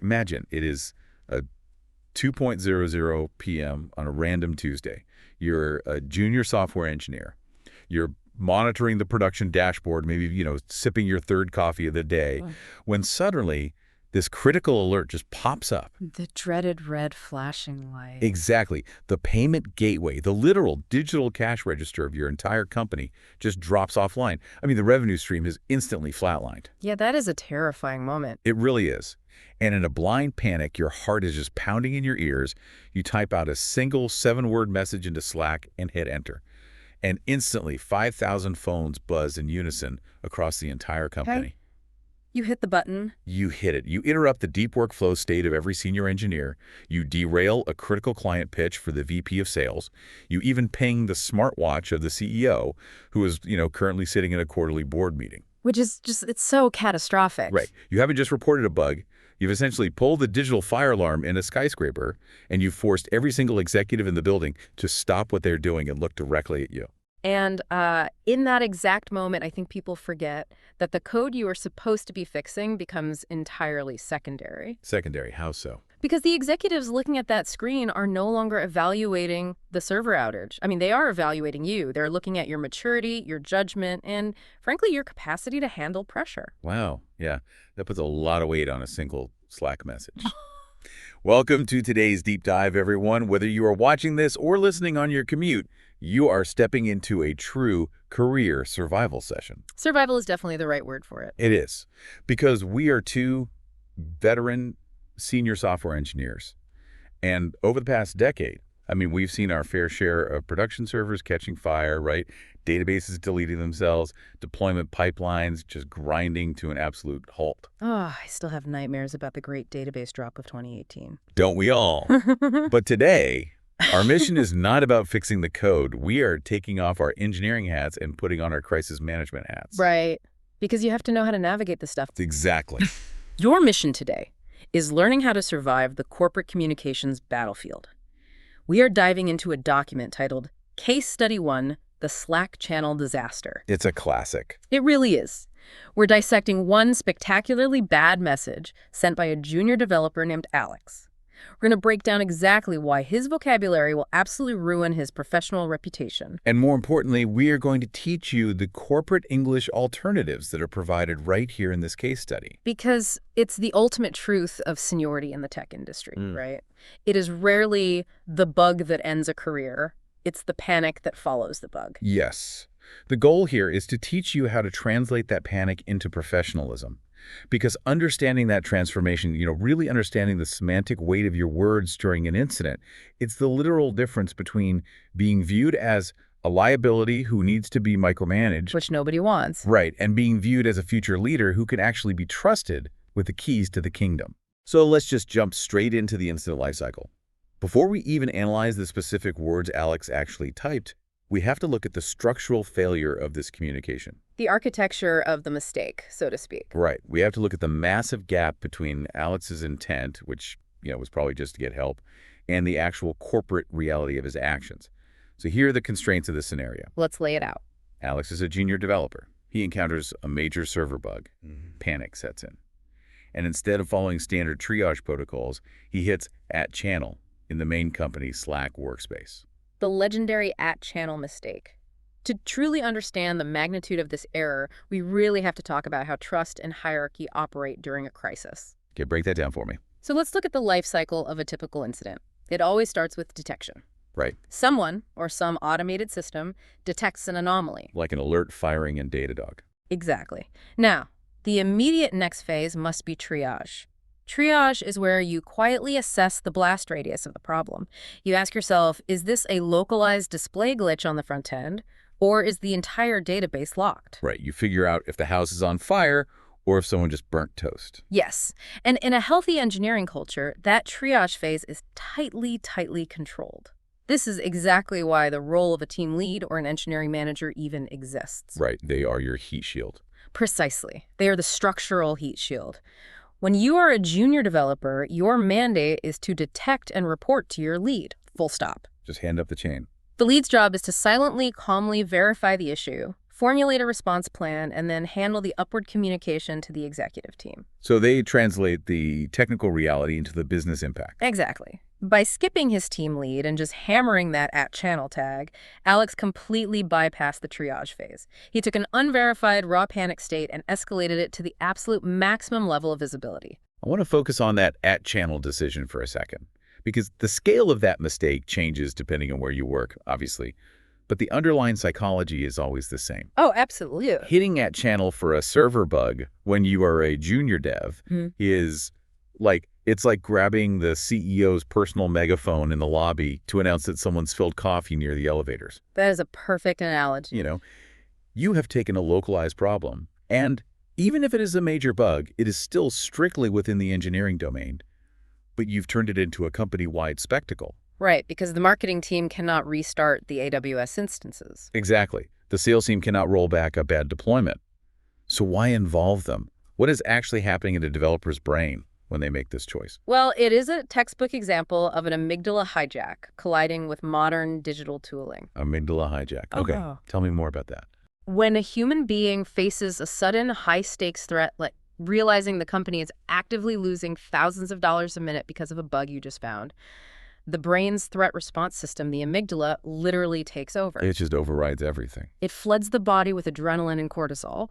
Imagine it is a 2:00 p.m. on a random Tuesday. You're a junior software engineer. You're monitoring the production dashboard, maybe, sipping your third coffee of the day, when suddenly this critical alert just pops up. The dreaded red flashing light. Exactly. The payment gateway, the literal digital cash register of your entire company, just drops offline. I mean, the revenue stream is instantly flatlined. Yeah, that is a terrifying moment. It really is. And in a blind panic, your heart is just pounding in your ears. You type out a single 7-word message into Slack and hit enter. And instantly, 5,000 phones buzz in unison across the entire company. Okay. You hit the button. You hit it. You interrupt the deep workflow state of every senior engineer. You derail a critical client pitch for the VP of sales. You even ping the smartwatch of the CEO, who is, currently sitting in a quarterly board meeting. Which is just, it's so catastrophic. Right. You haven't just reported a bug. You've essentially pulled the digital fire alarm in a skyscraper, and you've forced every single executive in the building to stop what they're doing and look directly at you. And in that exact moment, I think people forget that the code you are supposed to be fixing becomes entirely secondary. Secondary, how so? Because the executives looking at that screen are no longer evaluating the server outage. I mean, they are evaluating you. They're looking at your maturity, your judgment, and frankly, your capacity to handle pressure. Wow. Yeah, that puts a lot of weight on a single Slack message. Welcome to today's deep dive, everyone. Whether you are watching this or listening on your commute, you are stepping into a true career survival session. Survival is definitely the right word for it. It is, because we are two veteran senior software engineers. And over the past decade, we've seen our fair share of production servers catching fire, right? Databases deleting themselves, deployment pipelines just grinding to an absolute halt. Oh, I still have nightmares about the great database drop of 2018. Don't we all? But today, our mission is not about fixing the code. We are taking off our engineering hats and putting on our crisis management hats. Right. Because you have to know how to navigate this stuff. Exactly. Your mission today is learning how to survive the corporate communications battlefield. We are diving into a document titled Case Study 1, The Slack Channel Disaster. It's a classic. It really is. We're dissecting one spectacularly bad message sent by a junior developer named Alex. We're going to break down exactly why his vocabulary will absolutely ruin his professional reputation. And more importantly, we are going to teach you the corporate English alternatives that are provided right here in this case study. Because it's the ultimate truth of seniority in the tech industry, right? It is rarely the bug that ends a career. It's the panic that follows the bug. Yes. The goal here is to teach you how to translate that panic into professionalism. Because understanding that transformation, really understanding the semantic weight of your words during an incident, it's the literal difference between being viewed as a liability who needs to be micromanaged. Which nobody wants. Right, and being viewed as a future leader who can actually be trusted with the keys to the kingdom. So let's just jump straight into the incident lifecycle. Before we even analyze the specific words Alex actually typed, we have to look at the structural failure of this communication. The architecture of the mistake, so to speak. Right. We have to look at the massive gap between Alex's intent, which, was probably just to get help, and the actual corporate reality of his actions. So here are the constraints of this scenario. Let's lay it out. Alex is a junior developer. He encounters a major server bug. Panic sets in. And instead of following standard triage protocols, he hits @channel in the main company's Slack workspace. The legendary @channel mistake. To truly understand the magnitude of this error, we really have to talk about how trust and hierarchy operate during a crisis. Okay, break that down for me. So let's look at the life cycle of a typical incident. It always starts with detection. Right. Someone, or some automated system, detects an anomaly. Like an alert firing in Datadog. Exactly. Now, the immediate next phase must be triage. Triage is where you quietly assess the blast radius of the problem. You ask yourself, is this a localized display glitch on the front end, or is the entire database locked? Right. You figure out if the house is on fire or if someone just burnt toast. Yes. And in a healthy engineering culture, that triage phase is tightly controlled. This is exactly why the role of a team lead or an engineering manager even exists. Right. They are your heat shield. Precisely. They are the structural heat shield. When you are a junior developer, your mandate is to detect and report to your lead. Full stop. Just hand up the chain. The lead's job is to silently, calmly verify the issue, formulate a response plan, and then handle the upward communication to the executive team. So they translate the technical reality into the business impact. Exactly. By skipping his team lead and just hammering that @channel tag, Alex completely bypassed the triage phase. He took an unverified raw panic state and escalated it to the absolute maximum level of visibility. I want to focus on that @channel decision for a second, because the scale of that mistake changes depending on where you work, obviously, but the underlying psychology is always the same. Oh, absolutely. Hitting @channel for a server bug when you are a junior dev is it's like grabbing the CEO's personal megaphone in the lobby to announce that someone's spilled coffee near the elevators. That is a perfect analogy. You have taken a localized problem, and even if it is a major bug, it is still strictly within the engineering domain, but you've turned it into a company-wide spectacle. Right, because the marketing team cannot restart the AWS instances. Exactly. The sales team cannot roll back a bad deployment. So why involve them? What is actually happening in a developer's brain when they make this choice? Well, it is a textbook example of an amygdala hijack colliding with modern digital tooling. Amygdala hijack. Okay, tell me more about that. When a human being faces a sudden high-stakes threat, like realizing the company is actively losing thousands of dollars a minute because of a bug you just found, the brain's threat response system, the amygdala, literally takes over. It just overrides everything. It floods the body with adrenaline and cortisol.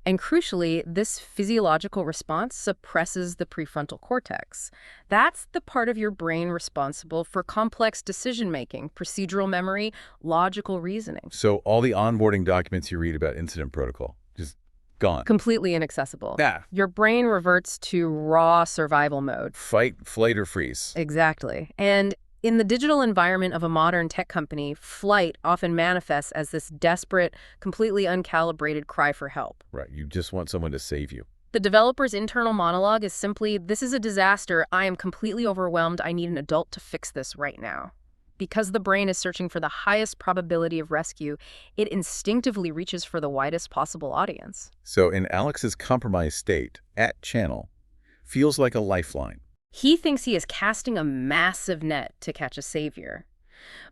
And crucially, this physiological response suppresses the prefrontal cortex. That's the part of your brain responsible for complex decision-making, procedural memory, logical reasoning. So all the onboarding documents you read about incident protocol, just gone. Completely inaccessible. Yeah. Your brain reverts to raw survival mode. Fight, flight, or freeze. Exactly. And in the digital environment of a modern tech company, flight often manifests as this desperate, completely uncalibrated cry for help. Right. You just want someone to save you. The developer's internal monologue is simply, "This is a disaster. I am completely overwhelmed. I need an adult to fix this right now." Because the brain is searching for the highest probability of rescue, it instinctively reaches for the widest possible audience. So in Alex's compromised state, @channel feels like a lifeline. He thinks he is casting a massive net to catch a savior.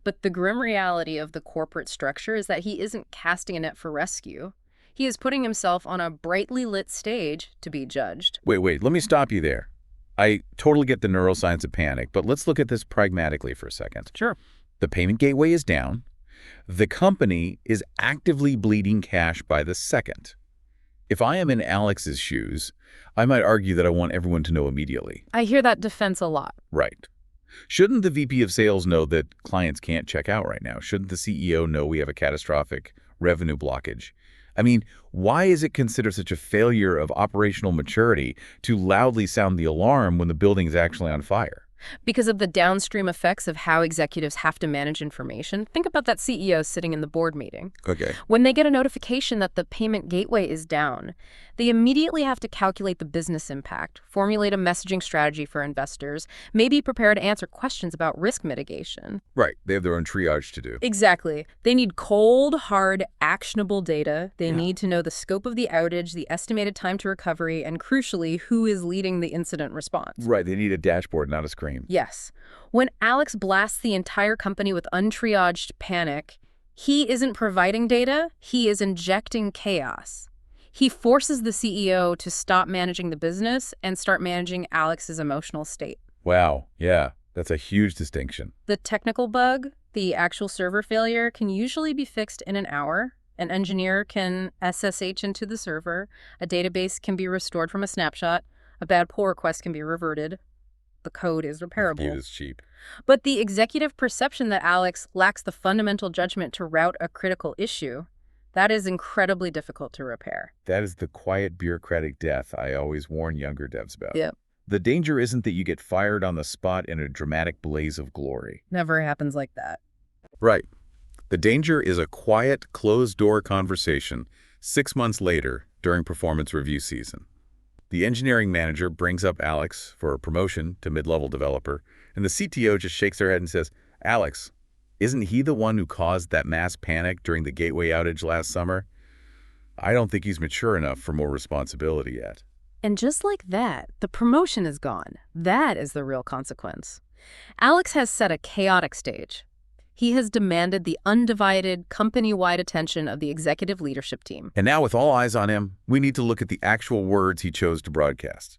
But the grim reality of the corporate structure is that he isn't casting a net for rescue. He is putting himself on a brightly lit stage to be judged. Wait, let me stop you there. I totally get the neuroscience of panic, but let's look at this pragmatically for a second. Sure. The payment gateway is down. The company is actively bleeding cash by the second. If I am in Alex's shoes, I might argue that I want everyone to know immediately. I hear that defense a lot. Right. Shouldn't the VP of sales know that clients can't check out right now? Shouldn't the CEO know we have a catastrophic revenue blockage? I mean, why is it considered such a failure of operational maturity to loudly sound the alarm when the building is actually on fire? Because of the downstream effects of how executives have to manage information. Think about that CEO sitting in the board meeting. Okay. When they get a notification that the payment gateway is down, they immediately have to calculate the business impact, formulate a messaging strategy for investors, maybe prepare to answer questions about risk mitigation. Right. They have their own triage to do. Exactly. They need cold, hard, actionable data. They need to know the scope of the outage, the estimated time to recovery, and crucially, who is leading the incident response. Right. They need a dashboard, not a screen. Yes. When Alex blasts the entire company with untriaged panic, he isn't providing data, he is injecting chaos. He forces the CEO to stop managing the business and start managing Alex's emotional state. Wow. Yeah. That's a huge distinction. The technical bug, the actual server failure, can usually be fixed in an hour. An engineer can SSH into the server. A database can be restored from a snapshot. A bad pull request can be reverted. The code is repairable. It is cheap. But the executive perception that Alex lacks the fundamental judgment to route a critical issue, that is incredibly difficult to repair. That is the quiet bureaucratic death I always warn younger devs about. Yep. The danger isn't that you get fired on the spot in a dramatic blaze of glory. Never happens like that. Right. The danger is a quiet, closed-door conversation 6 months later during performance review season. The engineering manager brings up Alex for a promotion to mid-level developer, and the CTO just shakes their head and says, "Alex, isn't he the one who caused that mass panic during the gateway outage last summer? I don't think he's mature enough for more responsibility yet." And just like that, the promotion is gone. That is the real consequence. Alex has set a chaotic stage. He has demanded the undivided, company-wide attention of the executive leadership team. And now with all eyes on him, we need to look at the actual words he chose to broadcast.